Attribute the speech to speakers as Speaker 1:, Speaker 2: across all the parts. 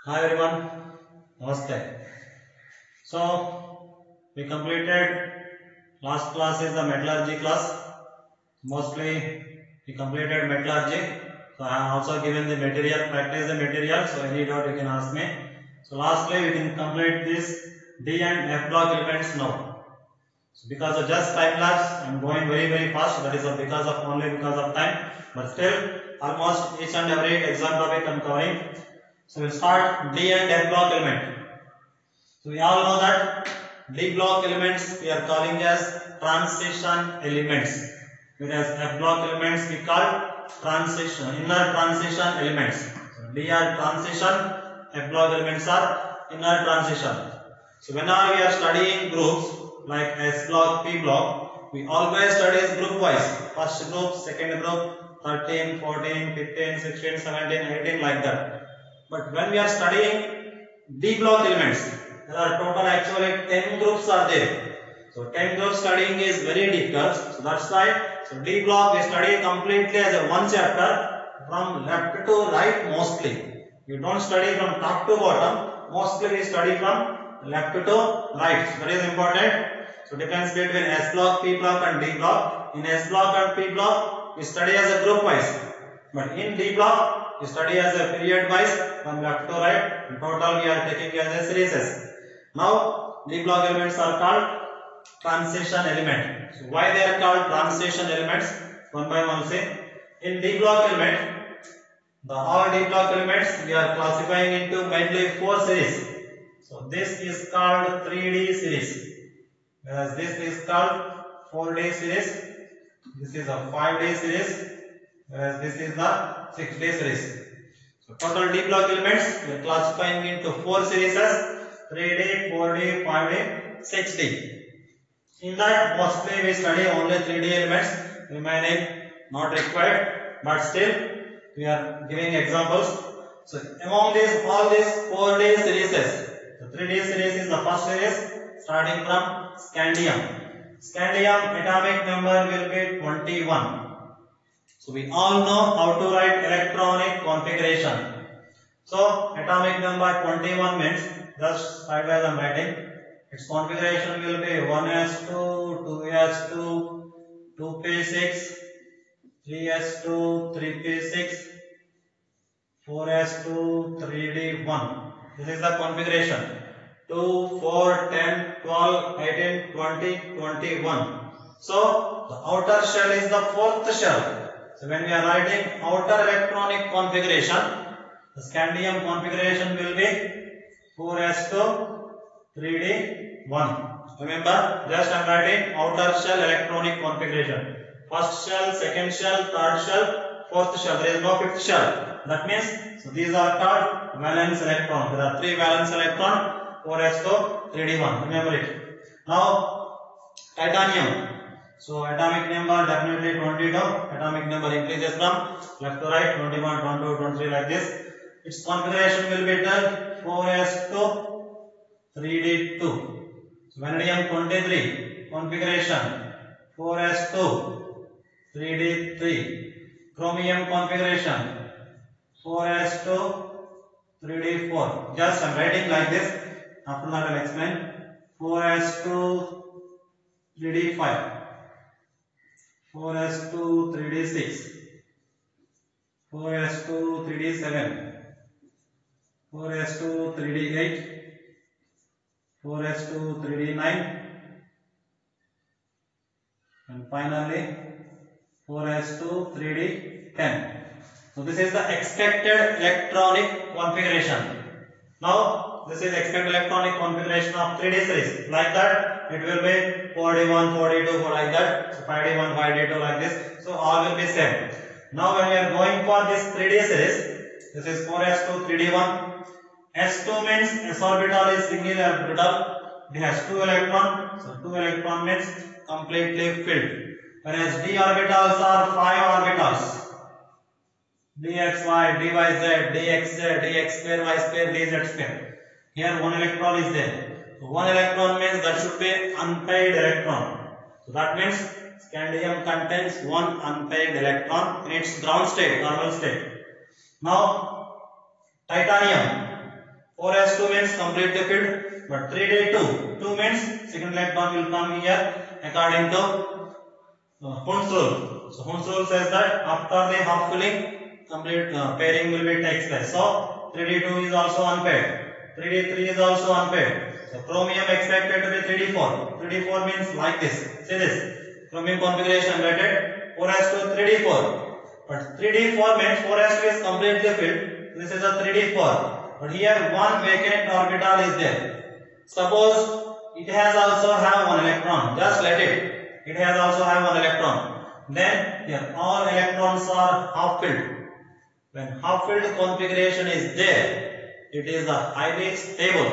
Speaker 1: Hi everyone, Namaste. So we completed last class is the metallurgy class. Mostly we completed metallurgy. So I have also given the material, practice the material. So any doubt you can ask me. So lastly we can complete this D and F block elements now. So because of just time lapse, I am going very fast. That is because of only because of time. But still almost each and every exam topic I am covering. So we'll start D and F block element. So we all know that D block elements we are calling as transition elements, whereas F block elements we call inner transition elements. So D are transition, F block elements are inner transition. So whenever we are studying groups like S block, P block, we always study group wise. First group, second group, 13, 14, 15, 16, 17, 18 like that. But when we are studying D block elements, there are total actually 10 groups are there. So 10 group studying is very difficult. So that's why D block we study completely as a one chapter from left to right mostly. We don't study from top to bottom. Mostly we study from left to right. So that is important. So difference between S block, P block and D block. In S block and P block we study as a group wise. But in D block we study as a period wise from left to right. In total we are taking as a series. Now D block elements are called transition element. So why they are called transition elements? One by one say. In D block element, all D block elements we are classifying into mainly 4 series. So this is called 3D series, whereas this is called 4D series. This is a 5D series, whereas this is the 6D series. So total D block elements we are classifying into 4 series as 3D, 4D, 5D, 6D. In that mostly we study only 3D elements, remaining not required, but still we are giving examples. So among these all these 4D series, the 3D series is the first series starting from scandium. Scandium atomic number will be 21. So we all know how to write electronic configuration. So atomic number 21 means just sideways I am writing. Its configuration will be 1s2, 2s2, 2p6, 3s2, 3p6, 4s2, 3d1. This is the configuration. 2, 4, 10, 12, 18, 20, 21. So the outer shell is the fourth shell. So when we are writing outer electronic configuration, the scandium configuration will be 4s2, 3d1. Remember, just I am writing outer shell electronic configuration. First shell, second shell, third shell, fourth shell. There is no fifth shell. That means, so these are called valence electron. There are 3 valence electron, 4s2, 3d1. Remember it. Now, titanium. So atomic number definitely 22. Atomic number increases from left to right, 21, 22, 23 like this. Its configuration will be 4s2, 3d2. So vanadium 23 configuration 4s2, 3d3. Chromium configuration 4s2, 3d4. Just I am writing like this. After that I will explain. 4s2, 3d5. 4s2, 3d6. 4s2, 3d7. 4s2, 3d8. 4s2, 3d9, and finally 4s2, 3d10. So this is the expected electronic configuration. Now this is expected electronic configuration of 3D series. Like that it will be 4d1, 4d2, like that. So 5d1, 5d2 like this. So all will be same. Now when we are going for this 3D series, this is 4s2, 3d1. S2 means s orbital is single orbital. It has 2 electrons. So 2 electron means completely filled. Whereas d orbitals are 5 orbitals. dxy, dyz, dxz, dx square, y square, dz square. Here 1 electron is there. So 1 electron means that should be unpaired electron. So that means scandium contains 1 unpaired electron in its ground state, normal state. Now titanium. 4s2 means completely filled, but 3d2, 2 means second electron will come here according to Hund's rule. So Hund's rule says that after the half filling, complete pairing will be takes place. So 3d2 is also unpaired, 3d3 is also unpaired. So chromium expected to be 3d4. 3d4 means like this. See this chromium configuration related 4s2 3d4. But 3d4 means 4s2 is completely filled. This is a 3d4. But here one vacant orbital is there. Suppose it has also have one electron. Just let it. It has also have one electron. Then here all electrons are half filled. When half filled configuration is there, it is a highly stable.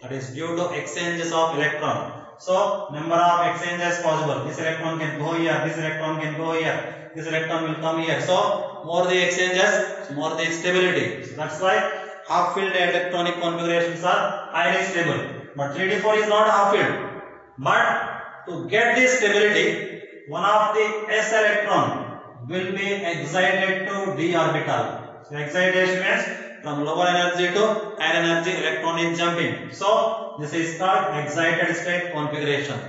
Speaker 1: That is due to exchanges of electron. So number of exchanges possible. This electron can go here. This electron can go here. This electron will come here. So more the exchanges, more the stability. So that's why half filled electronic configurations are highly stable. But 3d4 is not half filled. But to get this stability, one of the s electron will be excited to d orbital. So excitation means from lower energy to higher energy electron is jumping. So this is called excited state configuration.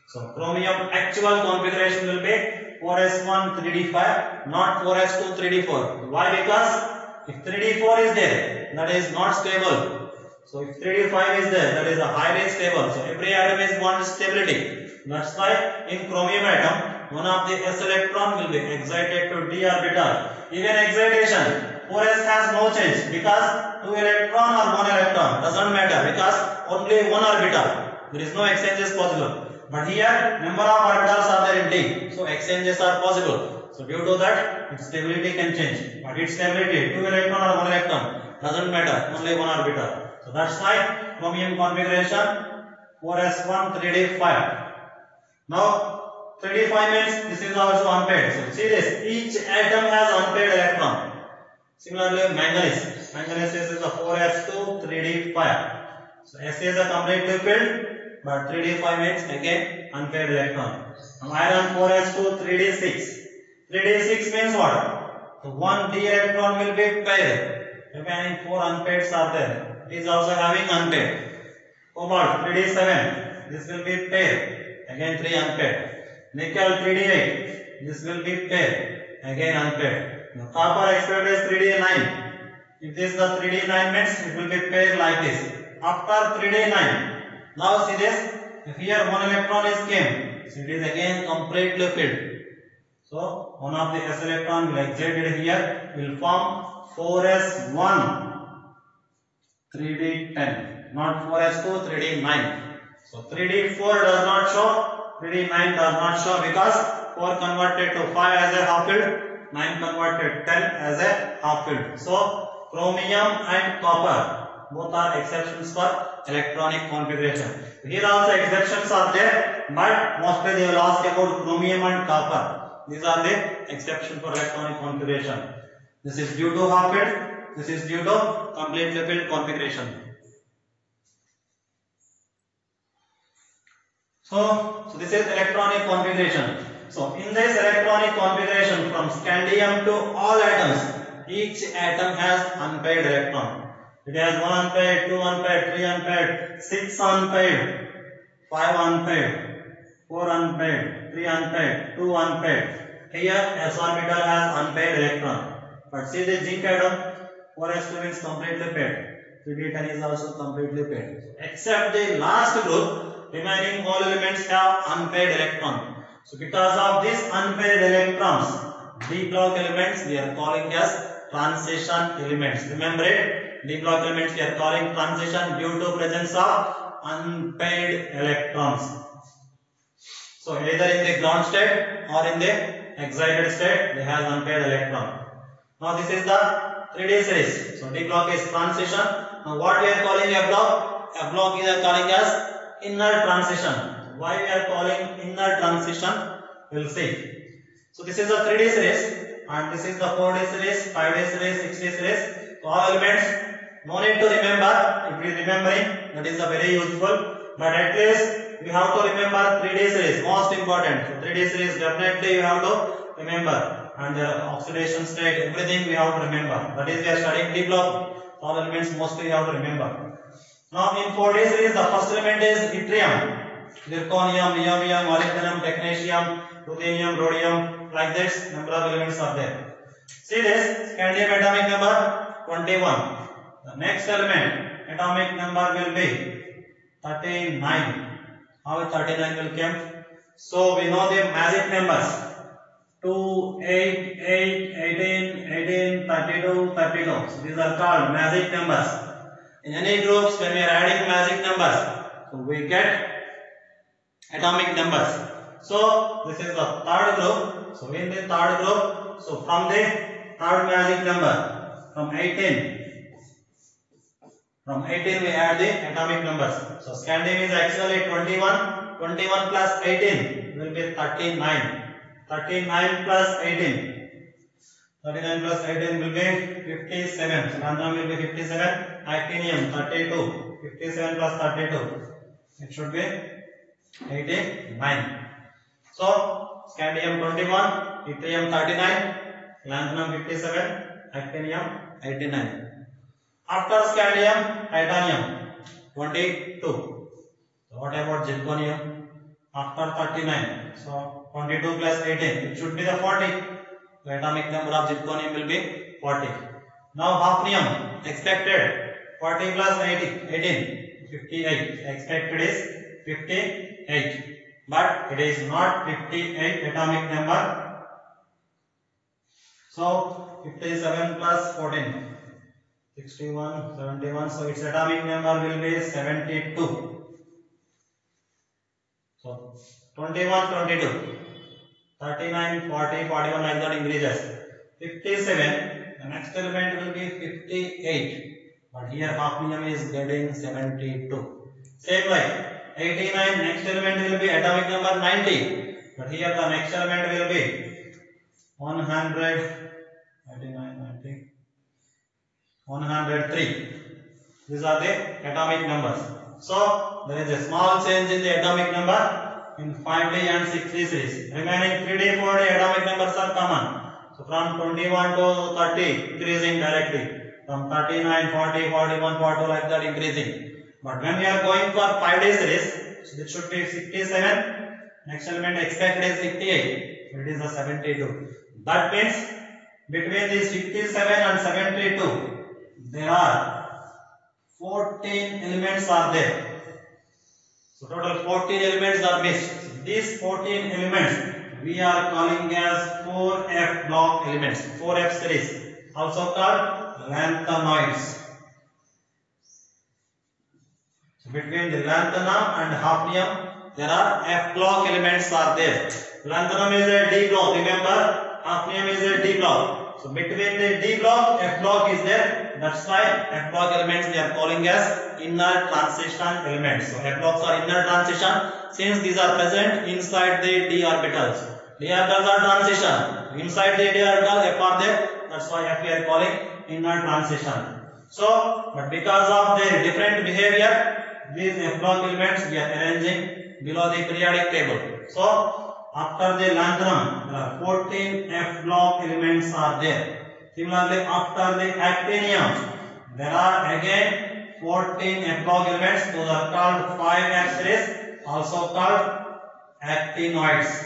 Speaker 1: So chromium actual configuration will be 4s1 3d5, not 4s2 3d4. Why? Because if 3d4 is there, that is not stable. So if 3d5 is there, that is a highly stable. So every atom is one stability. That's why in chromium atom, one of the s electron will be excited to d orbital. Even excitation, 4s has no change because 2 electron or 1 electron doesn't matter because only one orbital. There is no exchanges possible. But here number of orbitals are there in d, so exchanges are possible. So due to that, its stability can change. But its stability, 2 electron or 1 electron doesn't matter, only one orbital. So that's why chromium configuration 4s1 3d5. Now 3d5 means this is also unpaired. So see this, each atom has unpaired electron. Similarly manganese, manganese is a 4s2 3d5. So S is a completely filled, but 3d5 means again unpaired electron. Now iron 4s2 3d6. 3d6 means what? So one d electron will be paired. Remaining 4 unpairs are there. It is also having unpaired. Cobalt 3d7. This will be paired. Again 3 unpaired. Nickel 3d8. This will be paired. Again unpaired. Now copper expected is 3d9. If this is the 3d9 means it will be paired like this. After 3d9. Now see this. If here one electron is came, so it is again completely filled. So one of the s electron will excited here, will form 4s1 3d10, not 4s2 3d9. So 3d4 does not show, 3d9 does not show because 4 converted to 5 as a half filled, 9 converted 10 as a half filled. So chromium and copper both are exceptions for electronic configuration. Here also exceptions are there, but mostly they will ask about chromium and copper. These are the exception for electronic configuration. This is due to half filled, this is due to completely filled configuration. So this is electronic configuration. So in this electronic configuration from scandium to all atoms, each atom has unpaired electron. It has 1 unpaired, 2 unpaired, 3 unpaired, 6 unpaired, 5 unpaired, 4 unpaired, 3 unpaired, 2 unpaired. Here s orbital has unpaired electron. But see the zinc atom, 4s2 means completely paired. 3d10 is also completely paired. Except the last group, remaining all elements have unpaired electron. So because of these unpaired electrons, d block elements we are calling as transition elements. Remember it? D block elements we are calling transition due to presence of unpaired electrons. So either in the ground state or in the excited state they have unpaired electron. Now this is the 3D series. So D block is transition. Now what we are calling a block? A block we are calling as inner transition. Why we are calling inner transition? We will see. So this is the 3D series and this is the 4D series, 5D series, 6D series. So all elements, no need to remember. If we are remembering, that is a very useful. But at least we have to remember 3D series, most important. So 3D series definitely you have to remember. And the oxidation state, everything we have to remember. That is we are studying D block. All elements mostly you have to remember. Now in 4D series, the first element is yttrium, zirconium, niobium, molybdenum, technetium, ruthenium, rhodium. Like this, number of elements are there. See this, scandium atomic number 21. The next element atomic number will be 39. How 39 will come? So we know the magic numbers. 2, 8, 8, 18, 18, 32, 32. So these are called magic numbers. In any groups, when we are adding magic numbers, so we get atomic numbers. So this is the third group. So in the third group, so from the third magic number, from 18 we add the atomic numbers. So scandium is actually 21. 21 plus 18 will be 39. 39 plus 18. 39 plus 18 will be 57. So lanthanum will be 57. Actinium 32. 57 plus 32. It should be 89. So scandium 21, yttrium 39, lanthanum 57, actinium 89. After scandium, titanium 22. So what about zirconium? After 39. So 22 plus 18, it should be the 40. The atomic number of zirconium will be 40. Now hafnium, expected 40 plus 18, 58. Expected is 58. But it is not 58 atomic number. So 57 plus 14. 61, 71, so its atomic number will be 72. So 21, 22, 39, 40, 41 like that increases. 57, the next element will be 58. But here hafnium is getting 72. Same like 89, next element will be atomic number 90. But here the next element will be 100, 89, 90. 103. These are the atomic numbers. So there is a small change in the atomic number in 5D and 6D series. Remaining 3D, 4D atomic numbers are common. So from 21 to 30 increasing directly. From 39, 40, 41, 42 like that increasing. But when we are going for 5D series, so it should be 67. Next element expected is 58. So it is a 72. That means between these 57 and 72. There are 14 elements are there. So total 14 elements are missed. These 14 elements we are calling as 4F block elements. 4F series, also called lanthanoids. So between the lanthanum and hafnium, there are F block elements are there. Lanthanum is a D block. Remember, hafnium is a D block. So between the D block, F block is there. That's why F block elements we are calling as inner transition elements. So F blocks are inner transition since these are present inside the D orbitals. D orbitals are transition. Inside the D orbital, F are there. That's why F we are calling inner transition. So, but because of their different behavior, these F block elements we are arranging below the periodic table. So, after the lanthanum, there are 14 F block elements are there. Similarly, after the actinium, there are again 14 F block elements. Those are called 5F series, also called actinoids.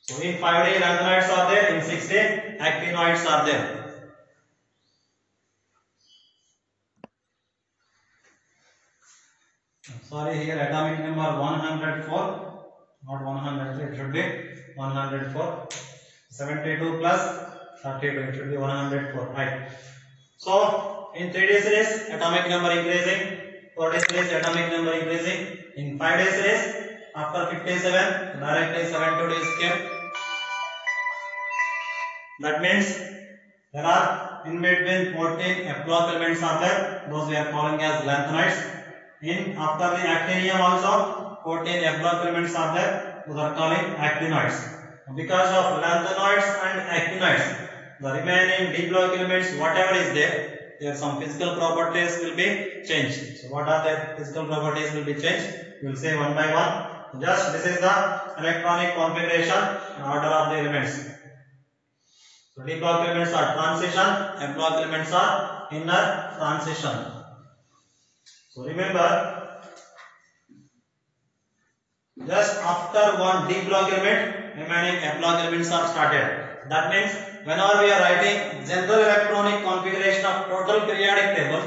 Speaker 1: So in 5D lanthanoids are there, in 6D actinoids are there. Sorry, here atomic number 104, not 103, it should be 104. 72 plus 32, it should be 104, right? So in 3D series, atomic number increasing, 4D series, atomic number increasing. In 5D series, after 57, directly 72 is kept. That means there are in between 14 F block elements are there. Those we are calling as lanthanoids. In after the actinium also 14 F block elements are there. Those are calling actinoids. Because of lanthanoids and actinoids, the remaining D block elements, whatever is there, their some physical properties will be changed. So what are their physical properties will be changed? We will say one by one. Just this is the electronic configuration and order of the elements. So D block elements are transition, F block elements are inner transition. So remember, just after one D block element, remaining F block elements are started. That means whenever we are writing general electronic configuration of total periodic table,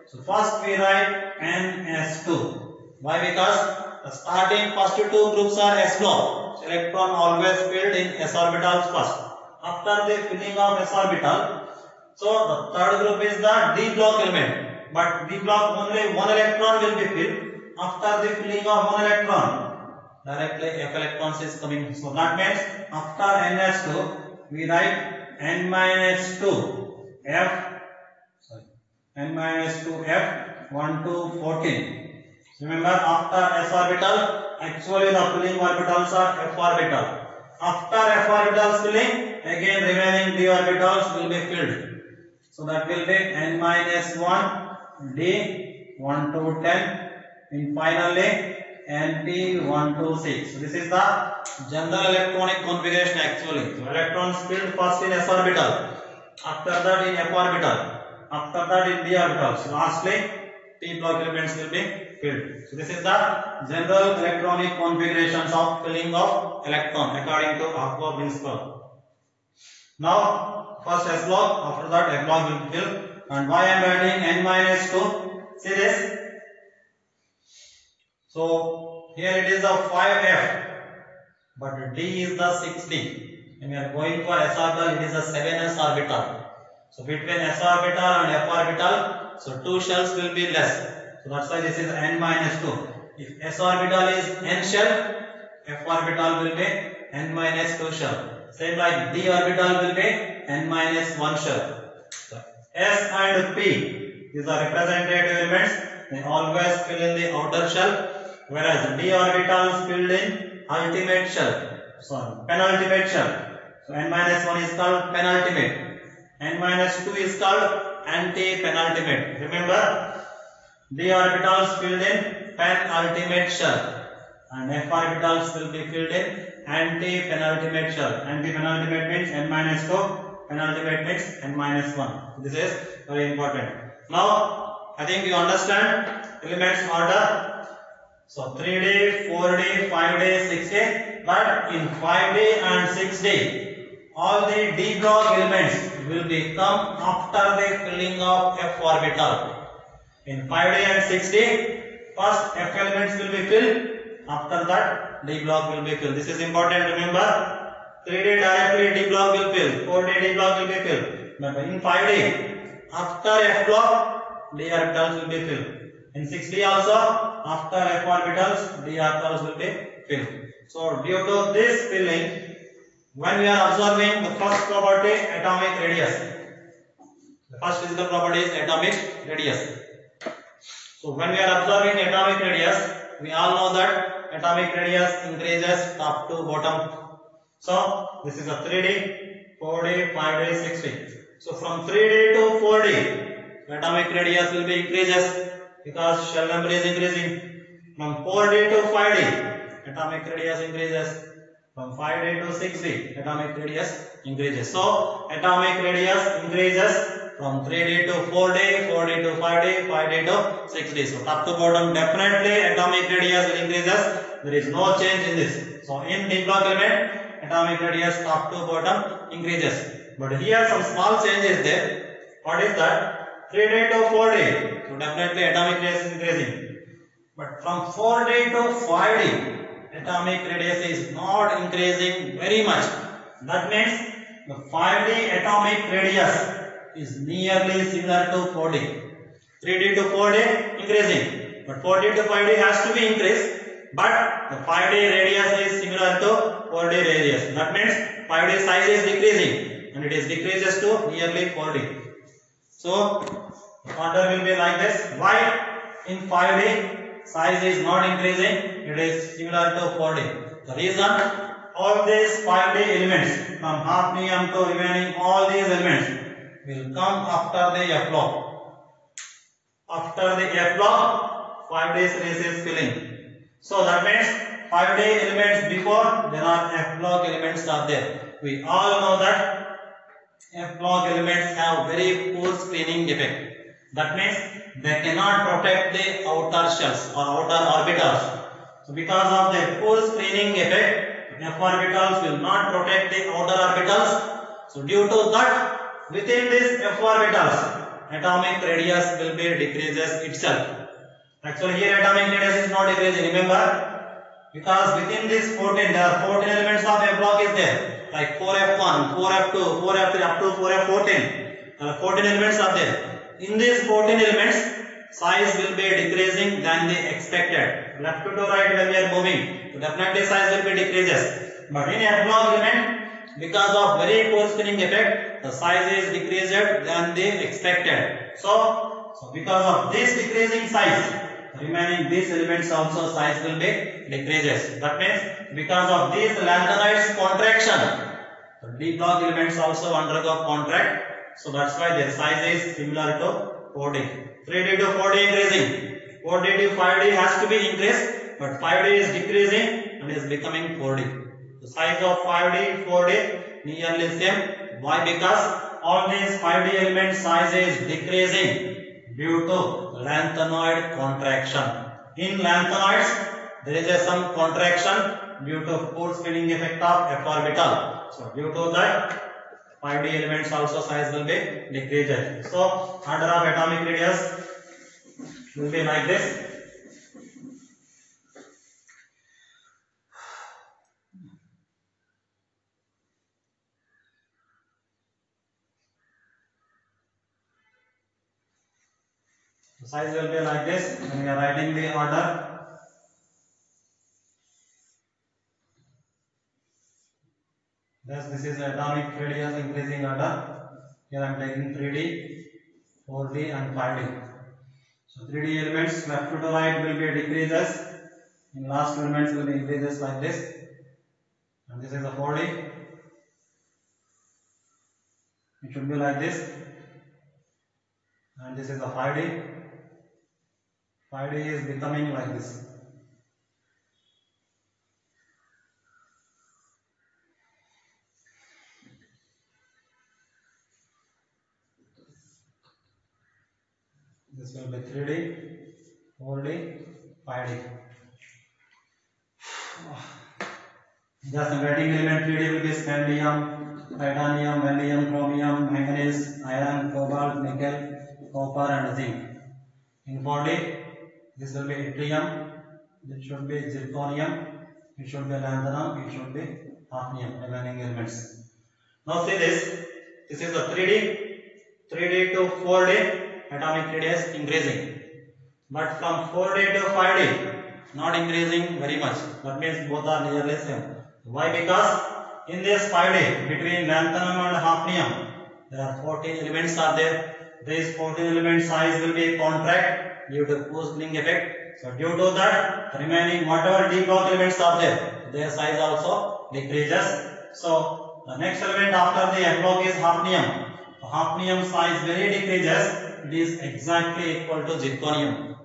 Speaker 1: so first we write NS2. Why? Because the starting first two groups are S block. So electron always filled in S orbitals first. After the filling of S orbital, so the third group is the D block element. But D block only one electron will be filled. After the filling of one electron, directly F electrons is coming. So that means after NS2, we write N minus 2 F, N minus 2 F 1 to 14. Remember, after S orbital, actually the filling orbitals are F orbital. After F orbitals filling, again remaining D orbitals will be filled. So that will be N minus 1 D 1 to 10, and finally NP 1 to 6. So this is the general electronic configuration actually. So electrons filled first in S orbital, after that in F orbital, after that in D orbital. So lastly P block elements will be filled. So this is the general electronic configurations of filling of electron according to Hapgood principle. Now first S block, after that F block will be filled. And why I am writing N minus 2? See this. So here it is the 5F, but D is the 6D. When we are going for S orbital, it is a 7S orbital. So between S orbital and F orbital, so two shells will be less. So that's why this is N minus 2. If S orbital is N shell, F orbital will be N minus 2 shell. Same like D orbital will be N minus 1 shell. So S and P, these are representative elements. They always fill in the outer shell, whereas D orbitals filled in ultimate shell. Sorry, penultimate shell. So N minus 1 is called penultimate. N minus 2 is called anti-penultimate. Remember, D orbitals filled in penultimate shell, and F orbitals will be filled in anti-penultimate shell. Anti-penultimate means N minus 2, penultimate means N minus 1. This is very important. Now, I think you understand elements order. So 3D, 4D, 5D, 6D, but in 5D and 6D, all the D block elements will become after the filling of F orbital. In 5D and 6D, first F elements will be filled, after that D block will be filled. This is important, remember. 3D directly D block will fill, 4D D block will be filled. But in 5D, after F block, D orbitals will be filled. In 6D also, after F orbitals, D orbitals will be filled. So due to this filling, when we are observing the first property, atomic radius. The first physical property is atomic radius. So when we are observing atomic radius, we all know that atomic radius increases top to bottom. So this is a 3D, 4D, 5D, 6D. So from 3D to 4D, atomic radius will be increases because shell number is increasing. From 4D to 5D, atomic radius increases. From 5D to 6D, atomic radius increases. So atomic radius increases from 3D to 4D, 4D to 5D, 5D to 6D. So top to bottom, definitely atomic radius will increases. There is no change in this. So in D block element, atomic radius top to bottom increases. But here some small change is there. What is that? 3D to 4D. So definitely atomic radius is increasing. But from 4D to 5D, atomic radius is not increasing very much. That means the 5D atomic radius is nearly similar to 4D. 3D to 4D increasing, but 4D to 5D has to be increased. But the 5D radius is similar to 4D radius. That means 5D size is decreasing, and it is decreases to nearly 4D. So the order will be like this. Why in 5D size is not increasing? It is similar to 4D. The reason, all these 5D elements from hafnium to remaining all these elements will come after the F block. After the F block, 5D series is filling. So that means 5D elements before, there are F block elements are there. We all know that F block elements have very poor screening effect. That means they cannot protect the outer shells or outer orbitals. So because of their poor screening effect, F orbitals will not protect the outer orbitals. So due to that, within this F orbitals, atomic radius will be decreases itself. Actually here atomic radius is not decreasing, remember? Because within this 14, there are 14 elements of F block is there. Like 4F1, 4F2, 4F3 up to 4F14. There are 14 elements are there. In these 14 elements, size will be decreasing than the expected. Left to right when we are moving, so definitely size will be decreases. But in F block element, because of very poor spinning effect, the size is decreased than the expected. So because of this decreasing size, remaining these elements also size will be decreases. That means because of these lanthanides contraction, the D block elements also undergo contract. So that's why their size is similar to 4D. 3D to 4D increasing. 4D to 5D has to be increased, but 5D is decreasing and is becoming 4D. The size of 5D, 4D nearly same. Why? Because all these 5D element size is decreasing due to lanthanoid contraction. In lanthanoids, there is some contraction due to poor spinning effect of F orbital. So due to that, 5D elements also size will be decreased. So order of atomic radius will be like this. The size will be like this when we are writing the order. Thus this is atomic radius increasing order. Here I am taking 3D, 4D and 5D. So 3D elements left to right will be decreases. In last elements will be increases like this. And this is a 4D. It should be like this. And this is a 5D. 5D is becoming like this. This will be 3D, 4D, 5D. Just the writing element 3D will be scandium, titanium, vanadium, chromium, manganese, iron, cobalt, nickel, copper and zinc. In 4D, this will be yttrium, this should be zirconium, it should be lanthanum, it should be hafnium, remaining elements. Now see this is the 3D to 4D atomic radius increasing, but from 4D to 5D not increasing very much. That means both are nearly same. Why? Because in this 5D between lanthanum and hafnium there are 14 elements are there. These 14 element size will be contract due to Poisson effect. So due to that, the remaining whatever D block elements are there, their size also decreases. So the next element after the F block is hafnium. So hafnium size very decreases. It is exactly equal to zirconium.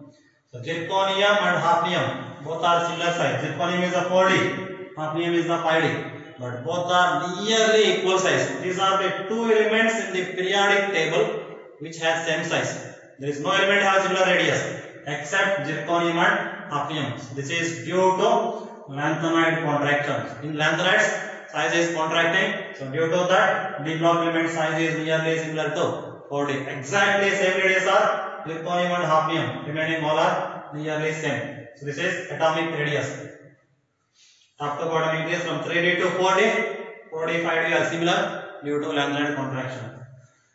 Speaker 1: So zirconium and hafnium both are similar size. Zirconium is a 4D, hafnium is the 5D, but both are nearly equal size. These are the two elements in the periodic table which has same size. There is no element has similar radius except zirconium and hafnium. So this is due to lanthanoid contraction. In lanthanides, size is contracting. So due to that, D block element size is nearly similar to 4D. Exactly same radius are zirconium and hafnium. Remaining all are nearly same. So this is atomic radius. Top to bottom increase from 3D to 4D. 4D, 5D are similar due to lanthanoid contraction.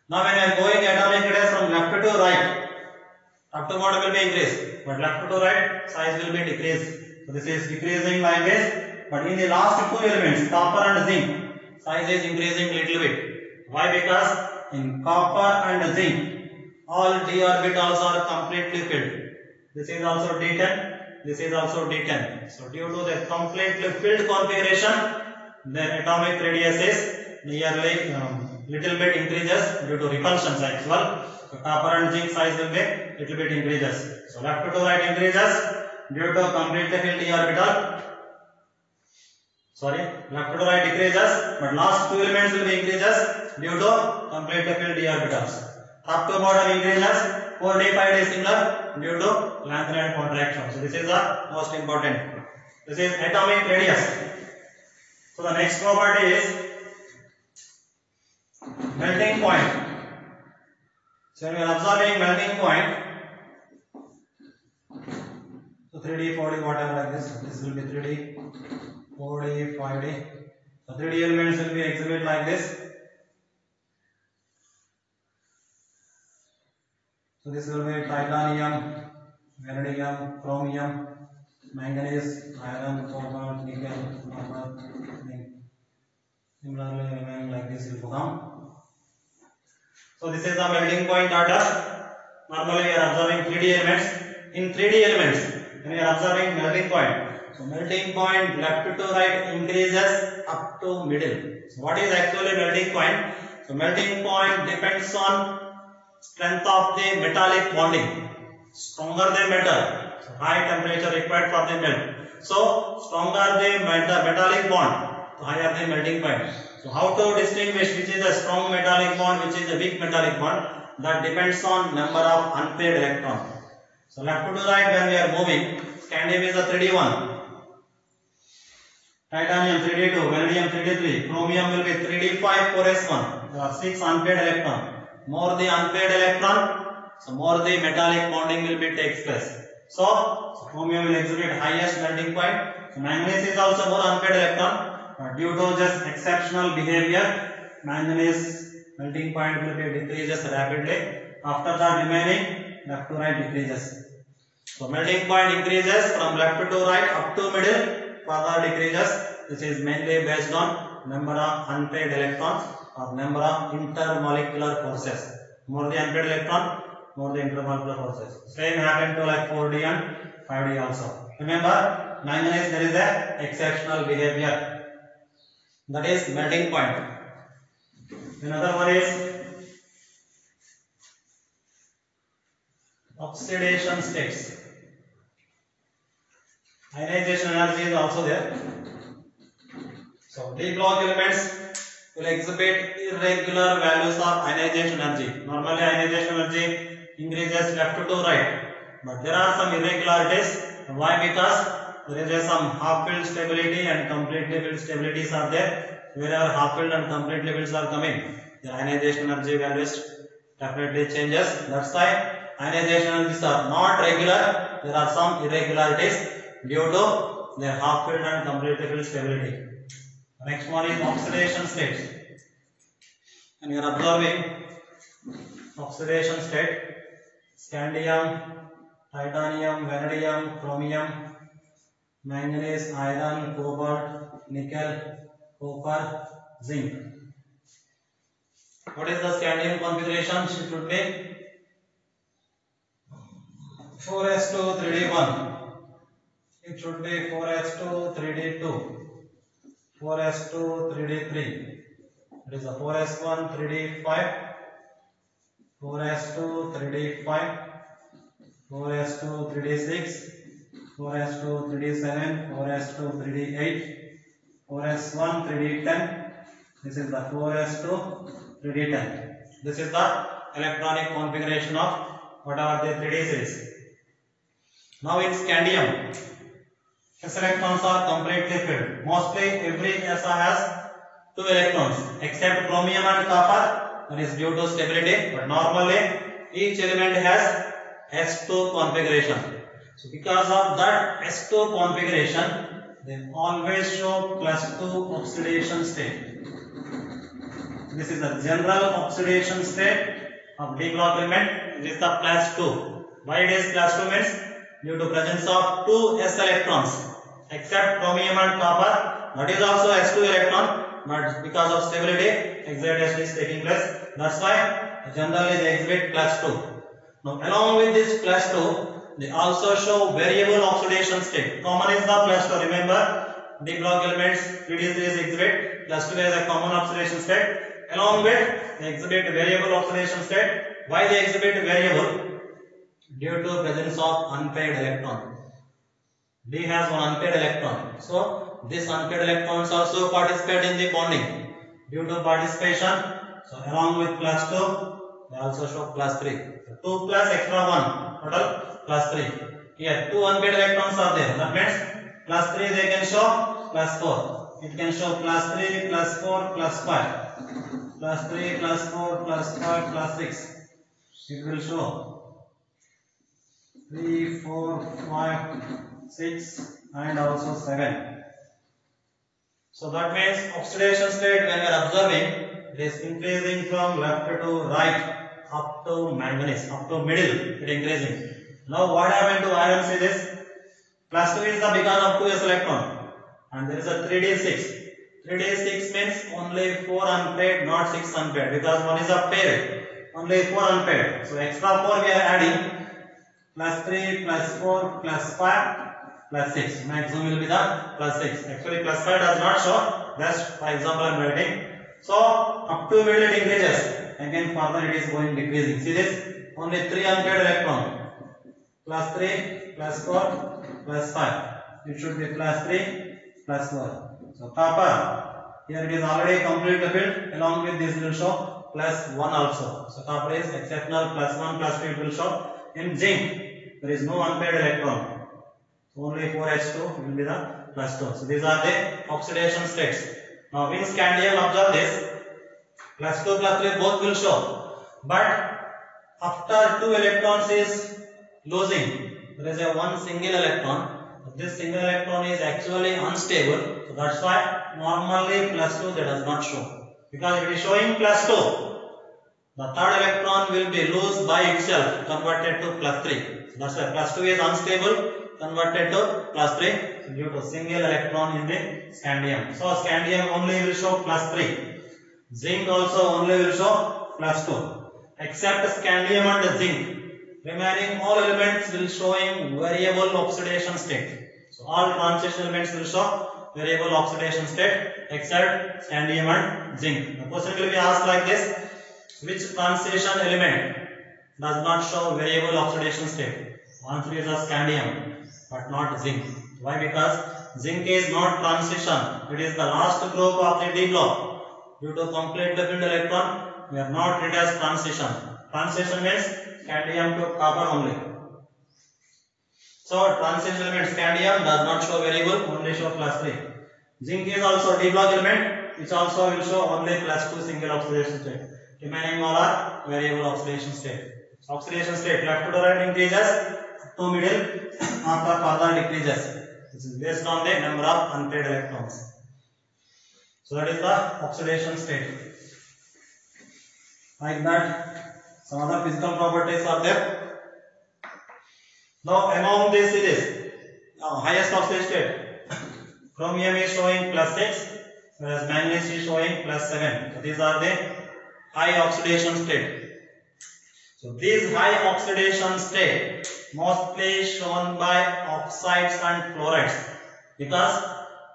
Speaker 1: Now when we are going atomic radius from left to right, top to bottom will be increased, but left to right size will be decreased. So this is decreasing like this, but in the last two elements, copper and zinc, size is increasing little bit. Why? Because in copper and zinc, all d orbitals are completely filled. This is also D10, this is also D10. So due to the completely filled configuration, the atomic radius is nearly little bit increases due to repulsions as well. So copper and zinc size will be little bit increases. So left to right increases due to completely filled d orbital. sorry, left to right decreases, but last two elements will be increases due to completely filled d orbitals. Top to bottom increases, 4d 5d similar due to lengthening and contraction. So this is the most important. This is atomic radius. So the next property is melting point. So when we are observing melting point, so 3d 4d whatever like this will be 3d 4d 5d. So 3d elements will be exhibit like this. So this will be titanium, vanadium, chromium, manganese, iron, cobalt, nickel, copper, zinc. Similarly, remaining like this will become. So this is the melting point data. Normally we are observing 3D elements. In 3D elements, when we are observing melting point, so melting point left to right increases up to middle. So what is actually melting point? So melting point depends on strength of the metallic bonding. Stronger the metal, so high temperature required for the melt. So stronger the metallic bond, so higher the melting point. So how to distinguish which is a strong metallic bond, which is a weak metallic bond? That depends on number of unpaired electrons. So left to right when we are moving, scandium is a 3d one, titanium 3d2, vanadium 3d3, chromium will be 3d5, 4s1. There are 6 unpaired electrons. More the unpaired electron, so more the metallic bonding will be takes place. So chromium will exhibit highest melting point. So manganese is also more unpaired electron. Due to just exceptional behavior, manganese melting point will be decreases rapidly. After that remaining left to right decreases. So melting point increases from left to right up to middle, further decreases. This is mainly based on number of unpaired electrons or number of intermolecular forces. More the unpaired electron, more the intermolecular forces. Same happened to like 4d and 5d also. Remember, manganese there is a exceptional behavior. That is melting point. Another one is oxidation states. Ionization energy is also there. So d block elements will exhibit irregular values of ionization energy. Normally ionization energy increases left to right, but there are some irregularities. Why? Because there is some half-filled stability and completely filled stabilities are there. Wherever half-filled and completely filled are coming, the ionization energy values definitely changes. That's why ionization energies are not regular. There are some irregularities due to their half-filled and completely filled stability. Next one is oxidation states. And you are observing oxidation state: scandium, titanium, vanadium, chromium, manganese, iron, cobalt, nickel, copper, zinc. What is the scandium configuration? It should be 4s2 3d1. It should be 4s2 3d2. 4s2 3d3. It is a 4s1 3d5, 4s2 3d5, 4s2 3d6, 4s2 3d7, 4s2 3d8, 4s1 3d10. This is the 4s2 3d10. This is the electronic configuration of whatever the 3d series. Now in scandium, s electrons are completely filled. Mostly every S has 2 electrons except chromium and copper, that is due to stability, but normally each element has S2 configuration. So because of that S2 configuration, they always show +2 oxidation state. This is the general oxidation state of D block element. This is the +2. Why it is +2 means due to presence of 2 S electrons except chromium and copper, that is also S2 electron, but because of stability excitation is taking place. That's why generally they exhibit +2. Now along with this +2, they also show variable oxidation state. Common is the +2. Remember, D block elements 3D series exhibit +2 as a common oxidation state. Along with they exhibit variable oxidation state. Why they exhibit variable? Due to presence of unpaired electron. D has one unpaired electron, so these unpaired electrons also participate in the bonding. Due to participation, so along with plus 2, they also show plus 3. So 2 plus extra 1, total plus 3. Here 2 unpaired electrons are there. That means plus 3 they can show plus 4. It can show plus 3, plus 4, plus 5. Plus 3, plus 4, plus 5, plus 6. It will show 3, 4, 5, 6 and also 7. So that means oxidation state when we are observing, it is increasing from left to right up to manganese, up to middle, it is increasing. Now what happened to iron? See this? Plus 2 is the because of 2s electron and there is a 3d6. 3d6 means only 4 unpaired, not 6 unpaired, because one is a pair, only 4 unpaired. So extra 4 we are adding, plus 3, plus 4, plus 5, plus 6. Maximum will be the plus 6. Actually plus 5 does not show, just for example I am writing. So up to middle it increases, again further it is going decreasing. See this? Only 3 unpaired electron, plus 3, plus 4, plus 5. It should be plus 3, plus 4. So copper, here it is already completely filled, along with this will show plus 1 also. So copper is exceptional, plus 1, plus 2 it will show. In zinc, there is no unpaired electron. So only 4H2 will be the plus 2. So these are the oxidation states. Now in scandium, observe this, plus 2, plus 3 both will show. But after 2 electrons is losing, there is a one single electron. This single electron is actually unstable. So that's why normally plus 2 that does not show. Because it is showing plus 2. The third electron will be loose by itself, converted to plus 3. So that's why plus 2 is unstable, converted to plus 3 due to single electron in the scandium. So scandium only will show plus 3. Zinc also only will show plus 2. Except scandium and zinc, remaining all elements will showing variable oxidation state. So all transition elements will show variable oxidation state except scandium and zinc. The question will be asked like this: which transition element does not show variable oxidation state? Answer is a scandium, but not zinc. Why? Because zinc is not transition. It is the last group of the D block. Due to complete filled electron, we are not treated as transition. Transition means scandium to copper only. So transition element scandium does not show variable, only show plus 3. Zinc is also D block element, which also will show only plus 2 single oxidation state. Remaining all are variable oxidation state. Oxidation state left to right increases, to middle after further decreases. This is based on the number of unpaired electrons. So that is the oxidation state. Like that, some other physical properties are there. Now among these it is highest oxidation state. Chromium is showing plus 6, whereas manganese is showing plus 7. So these are the high oxidation state. So these high oxidation state mostly shown by oxides and fluorides, because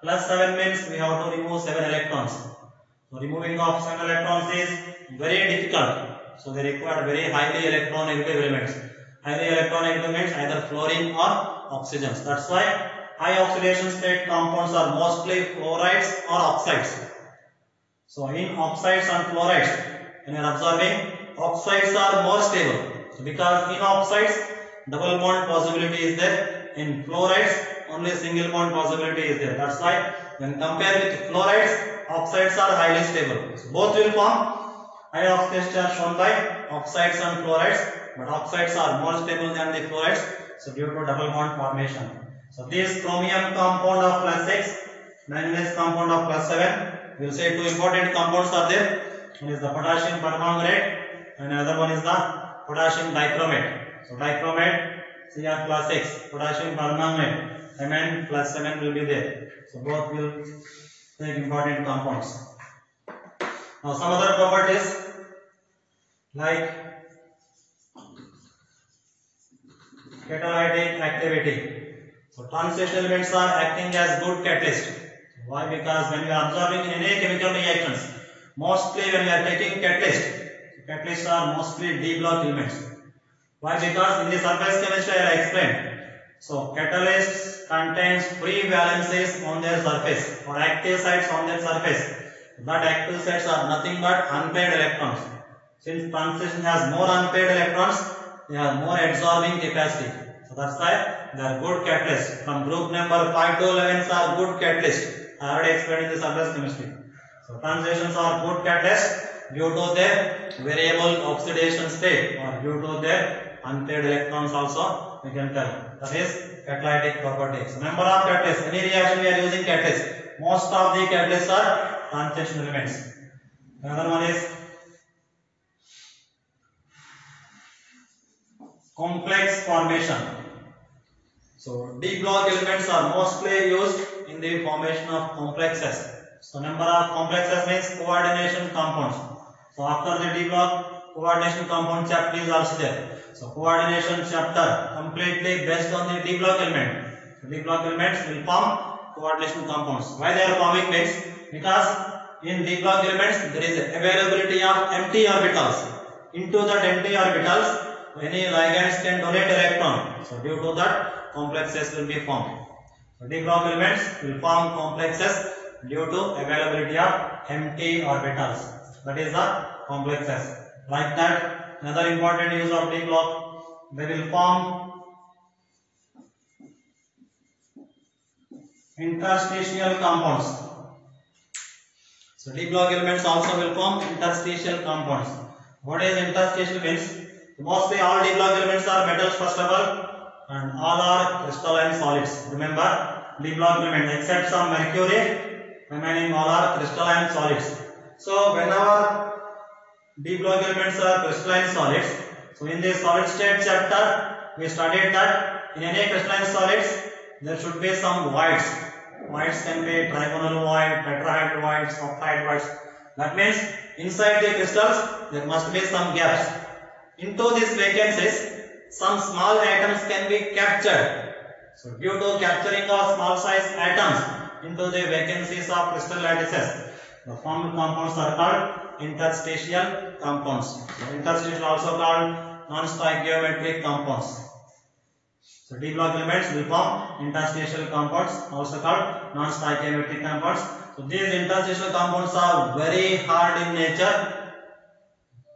Speaker 1: plus 7 means we have to remove 7 electrons. So removing of 7 electrons is very difficult. So they require very highly electron negative elements. Highly electron negative means either fluorine or oxygens. That's why high oxidation state compounds are mostly fluorides or oxides. So in oxides and fluorides, when you are observing, oxides are more stable. So because in oxides double bond possibility is there, in fluorides only single bond possibility is there. That's why when compared with fluorides, oxides are highly stable. So both will form. High oxidation are shown by oxides and fluorides, but oxides are more stable than the fluorides, so due to double bond formation. So this chromium compound of plus 6, manganese compound of plus 7, we will say two important compounds are there. One is the potassium permanganate and another one is the potassium dichromate. So dichromate Cr plus 6, potassium permanganate, Mn plus 7 will be there. So both will take important compounds. Now some other properties like catalytic activity. So transition elements are acting as good catalyst. Why? Because when we are observing any chemical reactions, mostly when we are taking catalysts are mostly D block elements. Why? Because in the surface chemistry I explained, So catalyst contains free valencies on their surface or active sites on their surface. That active sites are nothing but unpaired electrons. Since transition has more unpaired electrons, they have more absorbing capacity. So that's why they are good catalysts. From group number 5 to 11 are good catalysts. I already explained in the surface chemistry. So transitions are good catalysts due to their variable oxidation state or due to their unpaired electrons also we can tell. That is catalytic properties. So number of catalysts. Any reaction we are using catalysts. Most of the catalysts are transition elements. Another one is complex formation. So D block elements are mostly used in the formation of complexes. So number of complexes means coordination compounds. So after the D block, coordination compound chapter is also there. So coordination chapter completely based on the D block element. So D block elements will form coordination compounds. Why they are forming means because in D block elements there is availability of empty orbitals. Into that empty orbitals any ligands can donate electron. So due to that complexes will be formed. So D block elements will form complexes due to availability of empty orbitals. That is the complexes. Like that, another important use of D block, they will form interstitial compounds. So D block elements also will form interstitial compounds. What is interstitial means? Mostly all D block elements are metals first of all and all are crystalline solids. Remember D block elements except some mercury, remaining all are crystalline solids. So whenever D block elements are crystalline solids, so in this solid state chapter we studied that in any crystalline solids there should be some voids. Voids can be trigonal void, tetrahedral voids, octahedral voids. That means inside the crystals there must be some gaps. Into these vacancies, some small atoms can be captured. So due to capturing of small size atoms into the vacancies of crystal lattices, the formed compounds are called interstitial compounds. So interstitial also called non-stoichiometric compounds. So D block elements will form interstitial compounds, also called non-stoichiometric compounds. So these interstitial compounds are very hard in nature,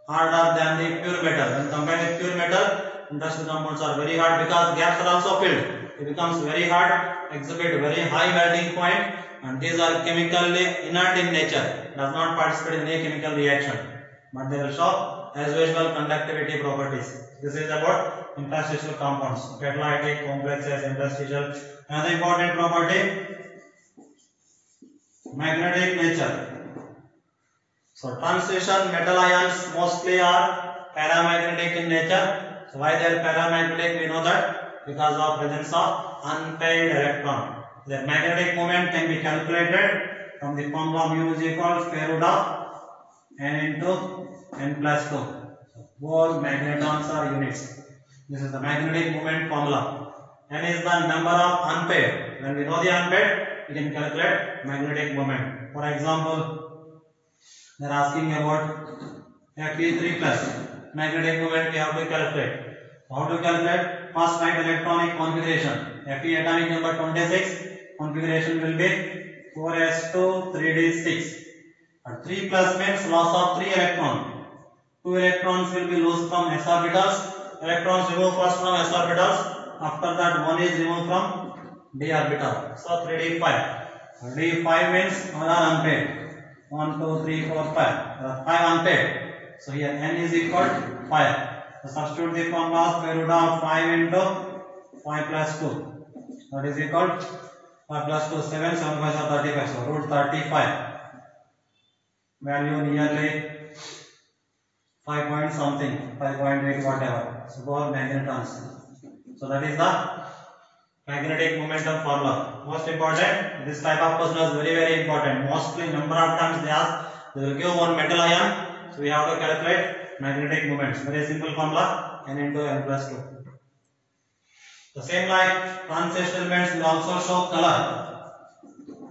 Speaker 1: harder than the pure metal. When compared with pure metal, interstitial compounds are very hard because gaps are also filled. It becomes very hard, exhibit very high melting point, and these are chemically inert in nature, does not participate in any chemical reaction, but they will show as usual conductivity properties. This is about interstitial compounds, catalytic, complexes, interstitial. Another important property, magnetic nature. So transition metal ions mostly are paramagnetic in nature. So why they are paramagnetic? We know that because of presence of unpaired electron. Their magnetic moment can be calculated from the formula mu is equal to square root of n into n plus 2. So both magnetons are units. This is the magnetic moment formula. N is the number of unpaired. When we know the unpaired, we can calculate magnetic moment. For example, they are asking about Fe3 plus magnetic moment we have to calculate. How to calculate? First write electronic configuration. Fe atomic number 26, configuration will be 4s2 3d6. And 3 plus means loss of 3 electrons. 2 electrons will be lost from s orbitals. Electrons remove first from s orbitals. After that 1 is removed from d orbital. So 3d5. d5 means all are unpaired. 1, 2, 3, 4, 5. There are 5 unpaired. So here n is equal to 5. So substitute the formula square root of 5 into 5 plus 2. That is equal to 5 plus 2, 7, 7 5 are 35. So root 35. Value nearly 5 point something, 5.8 whatever. So all magnetons. So that is the magnetic momentum formula. Most important, this type of question is very important. Mostly number of times they ask, they will give one metal ion. So we have to calculate magnetic moments. Very simple formula, n into n plus 2. The same like transition elements will also show color.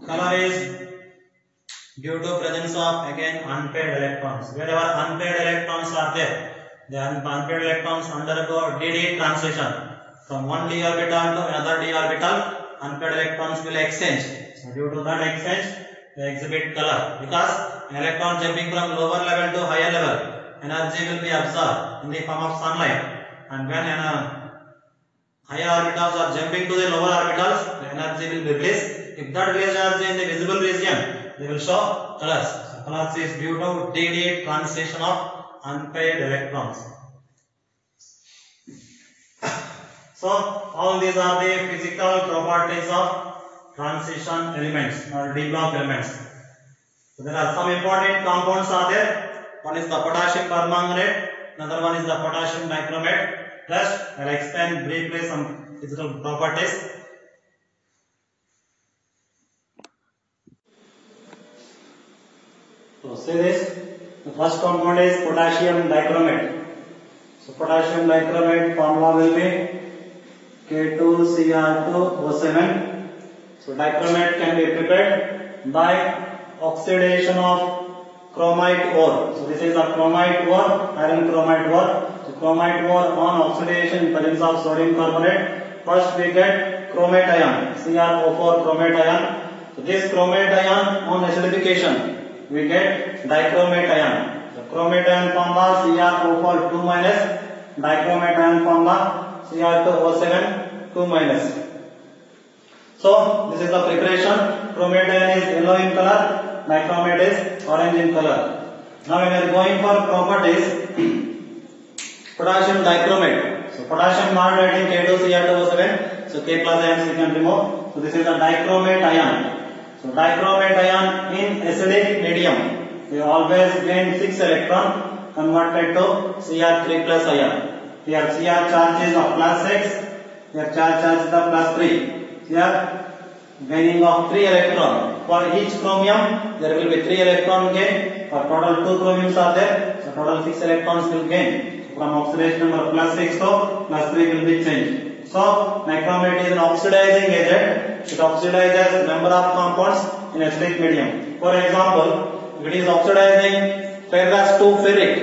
Speaker 1: Color is due to presence of again unpaired electrons. Wherever unpaired electrons are there, the unpaired electrons undergo DD transition. from one d orbital to another d orbital, unpaired electrons will exchange. So due to that exchange, they exhibit color, because an electron jumping from lower level to higher level, energy will be absorbed in the form of sunlight, and when higher orbitals are jumping to the lower orbitals, the energy will be released. If that released energy in the visible region, they will show colors. So colors is due to DD transition of unpaired electrons. So all these are the physical properties of transition elements or d block elements. So there are some important compounds are there. One is the potassium permanganate, another one is the potassium dichromate. First, I will explain briefly some physical properties. So see this. The first compound is potassium dichromate. So potassium dichromate formula will be K2Cr2O7. So dichromate can be prepared by oxidation of chromite ore. So this is a chromite ore, iron chromite ore. So chromite ore on oxidation in presence of sodium carbonate, first we get chromate ion, CrO4 chromate ion. So this chromate ion on acidification, we get dichromate ion. The chromate ion formula CrO4 2 minus, dichromate ion formula Cr2O7 2 minus. So this is the preparation. Chromate ion is yellow in color, dichromate is orange in color. Now we are going for properties. Potassium dichromate. So potassium not writing K2Cr2O7. So K plus ions we can remove. So this is a dichromate ion. So dichromate ion in acidic medium, we always gain 6 electron converted to Cr3 plus ion. Here Cr charge is of plus 6. Here charge is the plus 3. Here gaining of 3 electron. For each chromium there will be 3 electron gain. For total 2 chromiums are there. So total 6 electrons will gain. From oxidation number plus 6 to plus 3 will be changed. So dichromate is an oxidizing agent. It oxidizes number of compounds in acidic medium. For example, if it is oxidizing ferrous to ferric,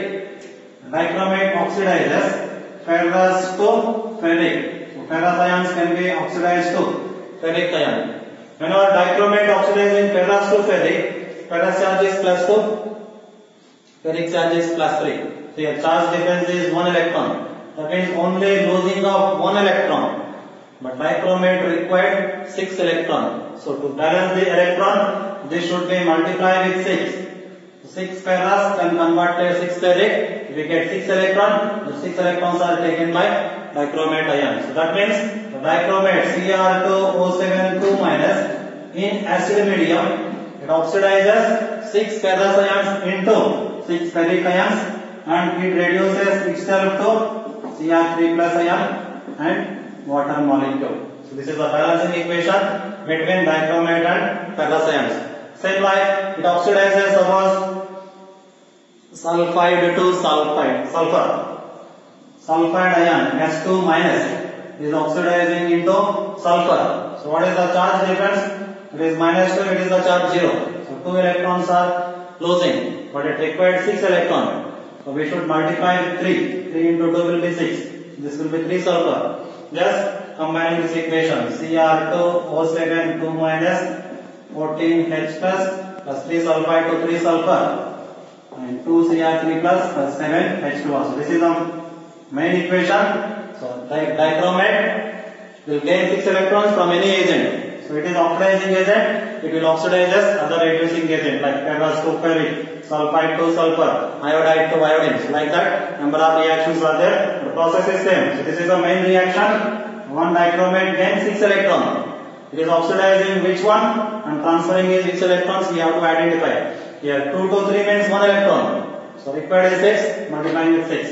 Speaker 1: dichromate oxidizes ferrous to ferric. So ferrous ions can be oxidized to ferric ion. Whenever dichromate oxidizing ferrous to ferric, ferrous charge is plus 2, ferric charge is plus 3. So your charge difference is 1 electron. That means only losing of 1 electron. But dichromate required 6 electron. So to balance the electron, this should be multiplied with 6. 6 ferrous can convert to 6 ferric. If we get 6 electron, the 6 electrons are taken by dichromate ion. So that means the dichromate Cr2O7 2 minus in acid medium, it oxidizes 6 ferrous ions into 6 ferric ions, and it reduces itself to Cr3 plus ion and water molecule. So this is the balancing equation between dichromate and ferrous ions. Same like it oxidizes suppose sulfide to sulfur. Sulfide ion S2 minus is oxidizing into sulfur. So what is the charge difference? It is minus 2, it is the charge 0. So 2 electrons are losing, but it required 6 electrons. So we should multiply with 3. 3 into 2 will be 6. This will be 3 sulfur. Just combining this equation. Cr2O7 2 minus 14H plus 3 sulfide to 3 sulfur. And 2 Cr3 plus 7 H2O. So this is the main equation. So dichromate will gain 6 electrons from any agent. So it is oxidizing agent. It will oxidize other reducing agent like ferrous to ferric, sulfide to sulfur, iodide to iodine. So like that, number of reactions are there. The process is same. So this is the main reaction. One dichromate gains 6 electrons. It is oxidizing which one and transferring is which electrons we have to identify. Here 2 to 3 means 1 electron. So required is 6, multiplying with 6.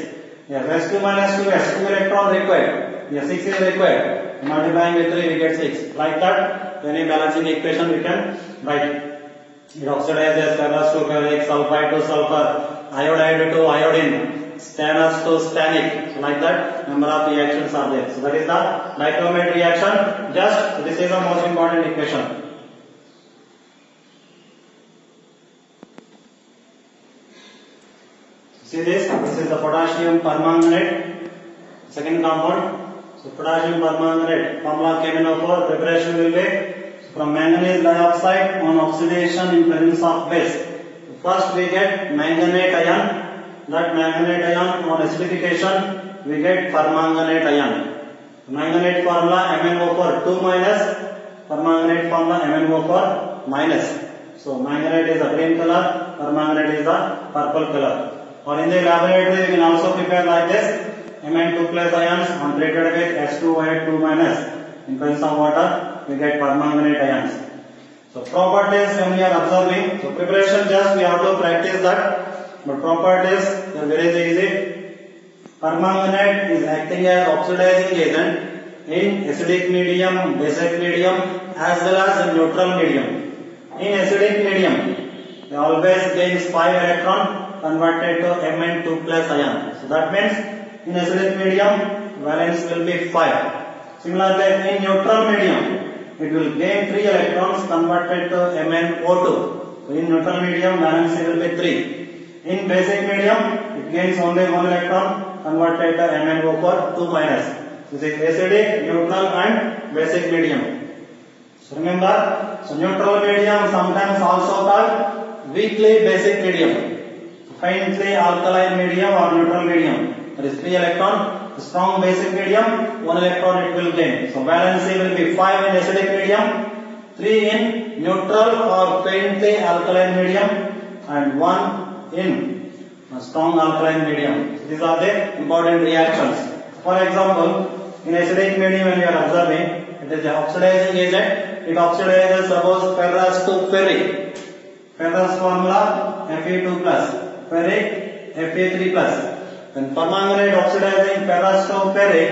Speaker 1: Here S2 minus 2 S, 2 electrons required. Here 6 is required. Multiplying with 3 we get 6. Like that, any balancing equation we can write. It oxidizes ferrous to ferric, sulfide to sulfur, iodide to iodine, stannous to stannic. So like that, number of reactions are there. So that is the dichromate reaction. Just this is the most important equation. See this is the potassium permanganate, second compound. So So potassium permanganate formula KMnO4 preparation will be from manganese dioxide on oxidation in presence of base. First we get manganate ion. That manganate ion on acidification we get permanganate ion. Manganate formula MnO4 2 minus, permanganate formula MnO4 minus. So manganate is a green color, permanganate is a purple color. Or in the laboratory we can also prepare like this. Mn2 plus ions on treated with H2O8 2 minus. In presence of water we get permanganate ions. So properties when we are observing, so preparation just we have to practice that, but properties they are very easy. Permanganate is acting as oxidizing agent in acidic medium, basic medium as well as in neutral medium. In acidic medium they always gains 5 electron converted to Mn2 plus ion. So that means in acidic medium valence will be 5. Similarly in neutral medium it will gain 3 electrons converted to MnO2. So in neutral medium valence will be 3. In basic medium it gains only 1 electron converted to MnO4 2 minus. This is acidic, neutral and basic medium. So remember, so neutral medium sometimes also called weakly basic medium, faintly alkaline medium or neutral medium. There is 3 electron. Strong basic medium, 1 electron it will gain. So valency will be 5 in acidic medium, 3 in neutral or faintly alkaline medium and 1 in strong alkaline medium. So these are the important reactions. For example, in acidic medium when you are observing, it is an oxidizing agent. It oxidizes suppose ferrous to ferric. Ferrous formula Fe2 plus, ferric Fe3 plus. When permanganate oxidizing ferrous to ferric,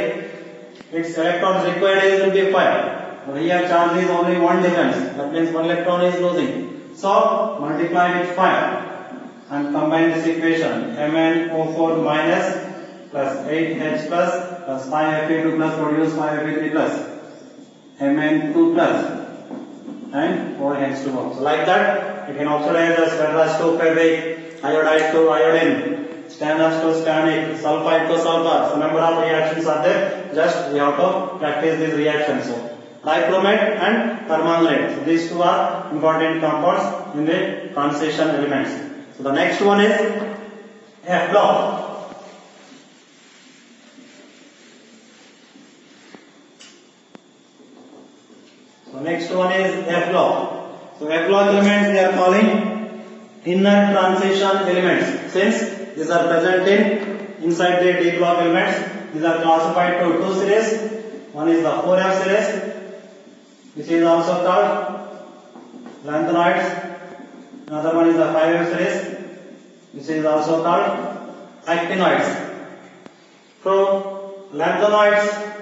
Speaker 1: its electrons required will be 5. But here charge is only 1 difference. That means 1 electron is losing. So multiply with 5 and combine this equation. MnO4 minus plus 8H plus 5Fe2 plus produce 5Fe3 plus Mn2 plus and 4H2O. So like that it can oxidize as ferrous to ferric, iodide to iodine, stannous to stannic, sulfide to sulfur. So number of reactions are there. Just we have to practice these reactions. So dichromate and permanganate. So these two are important compounds in the transition elements. So the next one is F block. So next one is F block. So F block elements they are calling inner transition elements. Since these are present inside the D block elements, these are classified to 2 series. One is the 4F series, which is also called lanthanoids. Another one is the 5F series, which is also called actinoids. So lanthanoids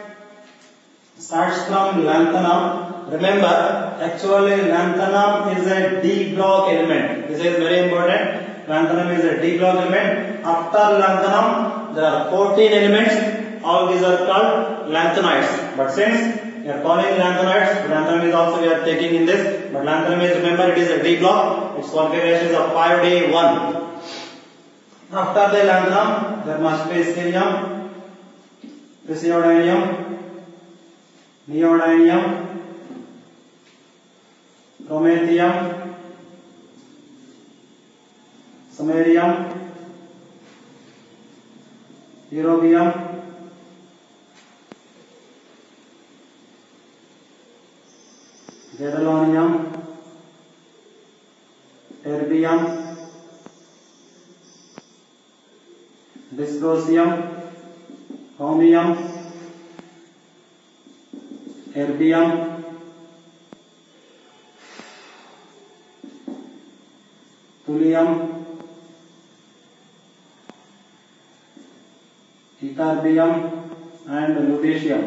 Speaker 1: starts from lanthanum. Remember, actually lanthanum is a D block element. This is very important. Lanthanum is a D block element. After lanthanum, there are 14 elements. All these are called lanthanoids. But since we are calling lanthanoids, lanthanum is also we are taking in this. But lanthanum is, remember, it is a D block. Its configuration is a 5D1. After the lanthanum, there must be cerium, praseodymium, neodymium, promethium, samarium, europium, gadolinium, terbium, dysprosium, holmium, erbium, thulium, ytterbium and lutetium.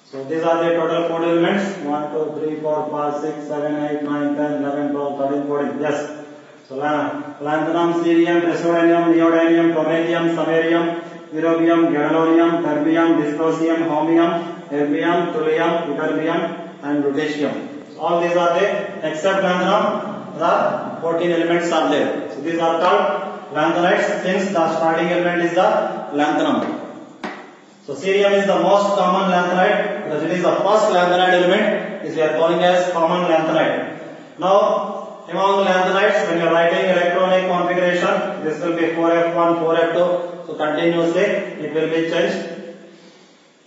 Speaker 1: So these are the total 4 elements. 1, 2, 3, 4, 5, 6, 7, 8, 9, 10, 11, 12, 13, 14. Yes. So lanthanum, cerium, praseodymium, neodymium, promethium, samarium, europium, gadolinium, terbium, dysprosium, holmium, erbium, thulium, ytterbium and lutetium. So all these are there. Except lanthanum, the 14 elements are there. So these are called lanthanoids since the starting element is the lanthanum. So cerium is the most common lanthanide because it is the first lanthanide element. This we are calling as common lanthanide. Now among lanthanides, when you are writing electronic configuration, this will be 4f1, 4f2. So continuously it will be changed.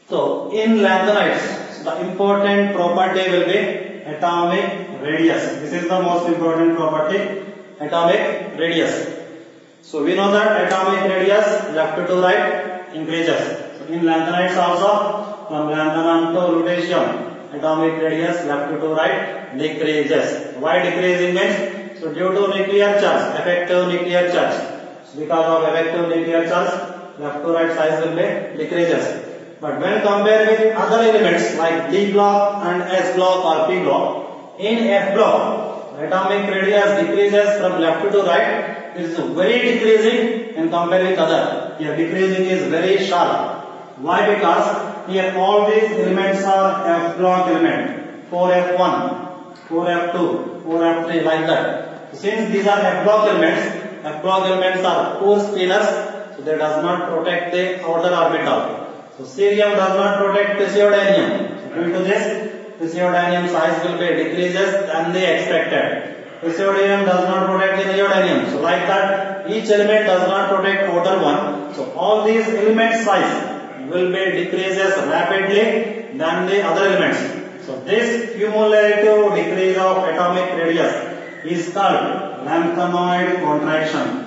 Speaker 1: So in lanthanides, the important property will be atomic radius. This is the most important property, atomic radius. So we know that atomic radius left to right increases. So in lanthanides also, from lanthanum to lutetium, atomic radius left to right decreases. Why decreasing means? So due to nuclear charge, effective nuclear charge. So because of effective nuclear charge, left to right size will be decreases. But when compared with other elements like D block and S block or P block, in F block, atomic radius decreases from left to right. It is very decreasing when compared with other. Here decreasing is very sharp. Why? Because here all these elements are F block element. 4f1, 4f2, 4f3 like that. Since these are F block elements are poor spinors, so they does not protect the outer orbital. So cerium does not protect praseodymium. So due to this, praseodymium size will be decreases than the expected. Praseodymium does not protect the neodymium. So like that, each element does not protect outer one. So all these element size will be decreases rapidly than the other elements. So this cumulative decrease of atomic radius is called lanthanoid contraction.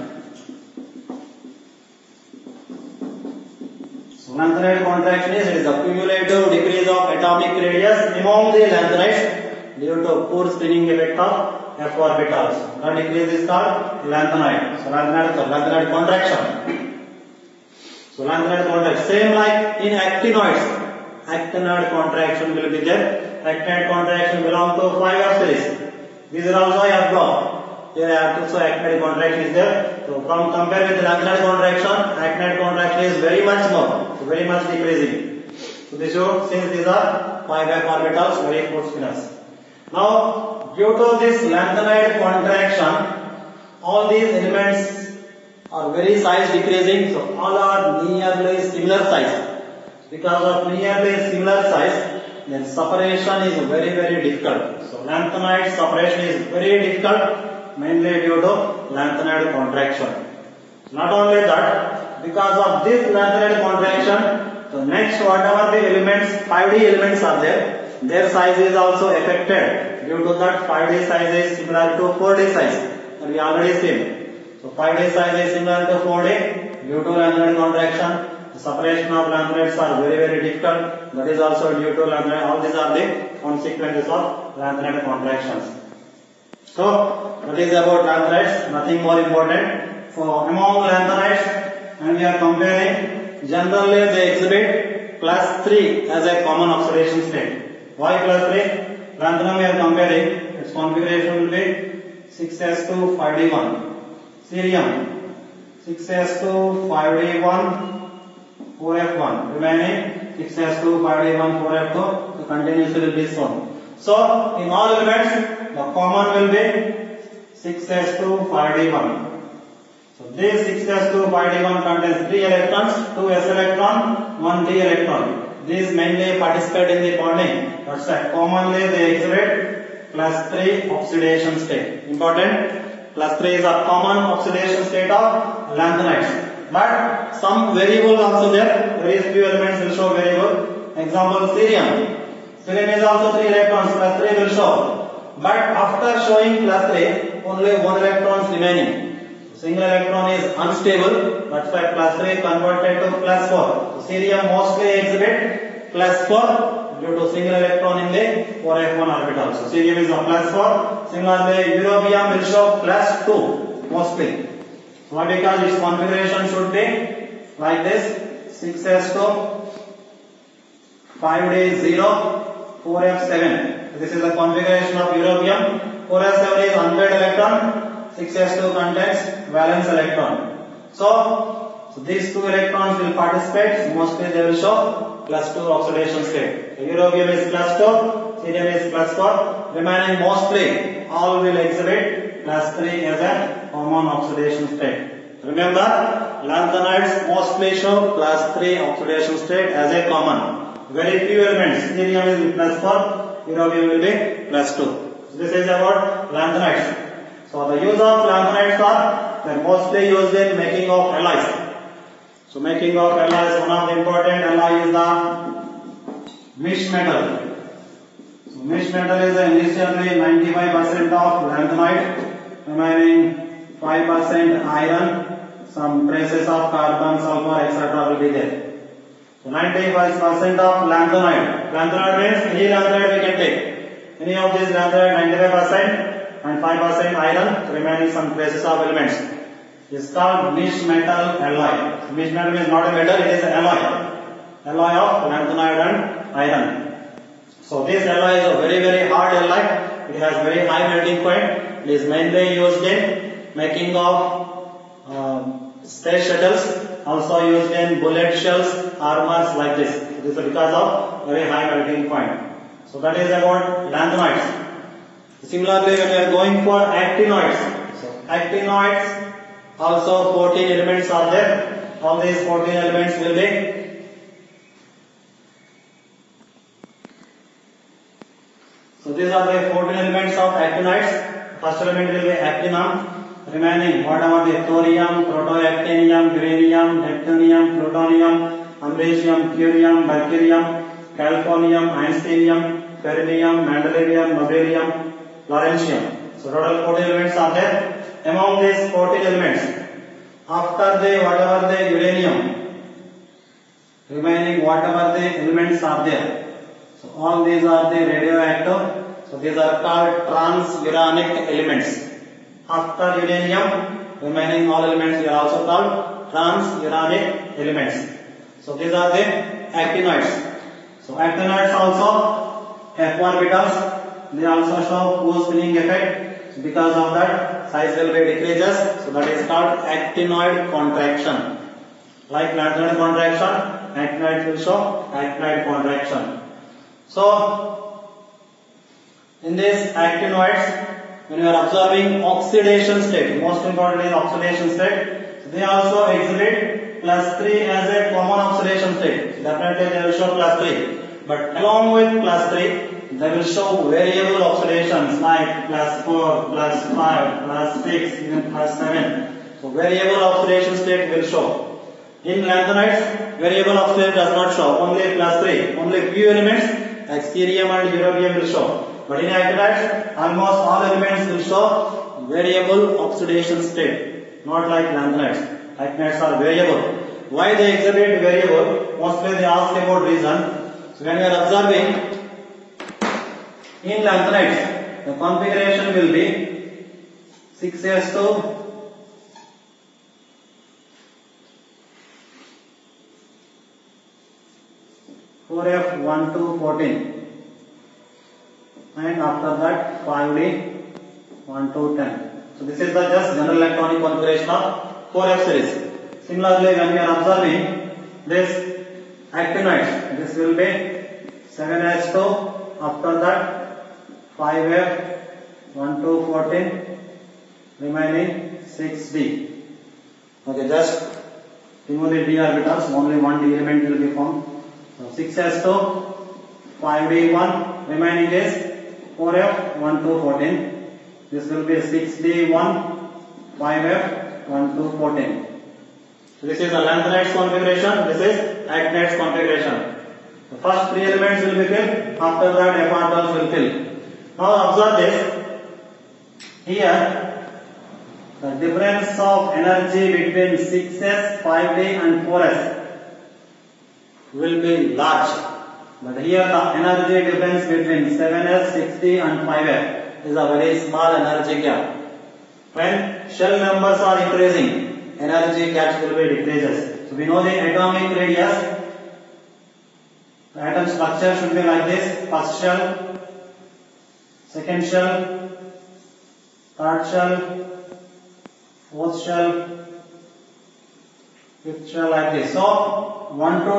Speaker 1: So lanthanoid contraction is the cumulative decrease of atomic radius among the lanthanides due to poor spinning effect of f orbitals. The decrease is called lanthanoid. So lanthanoid contraction. So lanthanoid contraction, same like in actinoids. Actinoid contraction will be there. Actinoid contraction belong to 5F series. These are also F block. Here also actinoid contraction is there. So from compare with lanthanoid contraction, actinoid contraction is very much more, so very much decreasing. So this shows since these are 5F orbitals, very poor spinors. Now due to this lanthanoid contraction, all these elements are very size decreasing. So all are nearly similar size. Because of nearly similar size, then separation is very difficult. So lanthanoid separation is very difficult, mainly due to lanthanoid contraction. Not only that, because of this lanthanoid contraction, so next whatever the elements, 5D elements are there, their size is also affected. Due to that, 5D size is similar to 4D size. And we already seen. So 5D size is similar to 4D due to lanthanoid contraction. The separation of lanthanides are very difficult. That is also due to lanthanoid. All these are the consequences of lanthanoid contractions. So that is about lanthanides. Nothing more important. For among lanthanides, and we are comparing, generally they exhibit +3 as a common oxidation state. Why +3? Lanthanum we are comparing. Its configuration will be 6s2 5d1. Cerium 6s2 5d1. 4f1 remaining 6s2 5d1 4f2, so continuously will be shown. So in all elements the common will be 6s2 5d1. So this 6s2 5d1 contains 3 electrons, 2 s electron, 1 d electron. These mainly participate in the bonding. That's why commonly they exhibit +3 oxidation state. Important, +3 is a common oxidation state of lanthanides. But some variable also there. Very few elements will show variable. Example cerium. Cerium is also 3 electrons, +3 will show. But after showing +3, only 1 electron is remaining. Single electron is unstable. That's why +3 converted to +4. So cerium mostly exhibit +4 due to single electron in the 4f1 orbital. So cerium is a +4. Similarly, europium will show +2 mostly. Why? Because its configuration should be like this: 6s2 5d0 4f7. This is the configuration of europium. 4f7 is unpaired electron, 6s2 contains valence electron. So these 2 electrons will participate, mostly they will show +2 oxidation state. So europium is +2, cerium is +4, remaining mostly all will exhibit +3 as a common oxidation state. Remember, lanthanides mostly show class 3 oxidation state as a common. Very few elements. Cerium will be +4, europium will be +2. So this is about lanthanides. So the use of lanthanides are they are mostly used in making of alloys. So making of alloys, one of the important alloy is the mish metal. So mish metal is initially 95% of lanthanide, remaining 5% iron, some traces of carbon, sulfur, etc. will be there. So 95% of lanthanide. Lanthanide means any lanthanide we can take. Any of these lanthanide 95% and 5% iron, remaining some traces of elements. Is called mish metal alloy. Mish metal is not a metal, it is an alloy. Alloy of lanthanide and iron. So this alloy is a very hard alloy. It has very high melting point. It is mainly used in making of space shuttles. Also used in bullet shells, armors like this. This is because of very high melting point. So that is about lanthanides. Similarly, when we are going for actinoids. So actinoids also 14 elements are there. All these 14 elements will be so these are the 14 elements of actinides. First element will be actinum. Remaining whatever the thorium, protoactinium, uranium, neptunium, plutonium, americium, curium, mercurium, californium, einsteinium, fermium, mendelevium, nobelium, lawrencium. So total 14 elements are there. Among these 14 elements, after the whatever the uranium, remaining whatever the elements are there. So all these are the radioactive. So these are called transuranic elements. After uranium, remaining all elements are also called transuranic elements. So these are the actinoids. So actinoids also F orbitals. They also show co-spinning effect. So because of that, size will be decreases. So that is called actinoid contraction. Like lanthanide contraction, actinoids will show actinoid contraction. So in this actinoids, when you are observing oxidation state, most important is oxidation state. So they also exhibit +3 as a common oxidation state. Definitely they will show +3. But along with +3, they will show variable oxidations like +4, +5, +6, even +7. So variable oxidation state will show. In lanthanides, variable oxidation does not show, only +3. Only few elements like cerium and europium will show. But in actinides, almost all elements will show variable oxidation state, not like lanthanides. Actinides are variable. Why they exhibit variable? Mostly they ask about reason. So when we are observing in lanthanides, the configuration will be 6s2 4f1214. And after that 5d 1 to 10. So this is the just general electronic configuration of 4f series. Similarly, when we are observing this actinoids, this will be 7s2. After that 5f 1 to 14, remaining 6d. Okay, just remove the d orbitals. Only one d element will be formed. So 6s2, 5d1, remaining is 4f 1 to 14. This will be 6d1, 5f 1 to 14. So this is a lanthanides configuration. This is actinides configuration. The first three elements will be filled. After that, f orbitals will fill. Now observe this. Here, the difference of energy between 6s, 5d, and 4s will be large. But here the energy difference between 7s, 6d and 5f is a very small energy gap. When shell numbers are increasing, energy gaps will be decreases. So we know the atomic radius. The atom structure should be like this. First shell, second shell, third shell, fourth shell, fifth shell like this. So 1 to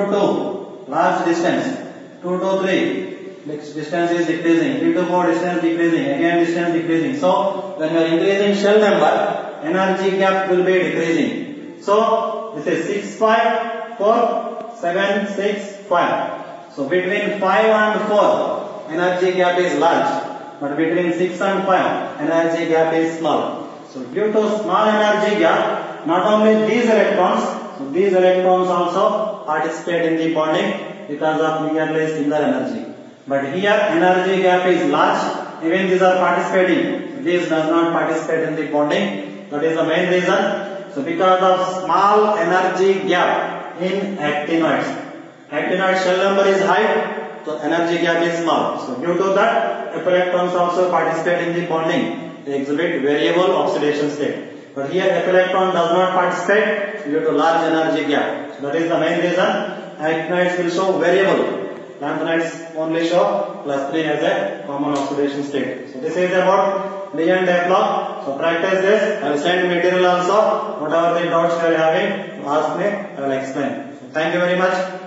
Speaker 1: 2, large distance. 2 to 3, distance is decreasing. 3 to 4, distance decreasing. Again distance decreasing. So when you are increasing shell number, energy gap will be decreasing. So this is 6, 5, 4, 7, 6, 5. So between 5 and 4, energy gap is large. But between 6 and 5, energy gap is small. So due to small energy gap, not only these electrons, so these electrons also participate in the bonding because of nearly similar energy. But here energy gap is large, even these are participating. These does not participate in the bonding. That is the main reason. So because of small energy gap in actinoids, actinoid shell number is high, so energy gap is small. So due to that, electrons also participate in the bonding. They exhibit variable oxidation state. But here electron does not participate due to large energy gap. So that is the main reason. Actinoids will show variable. Lanthanides only show +3 as a common oxidation state. So this is about D and F law. So practice this. I will send material also. Whatever the doubts you are having, ask me. I will explain. So thank you very much.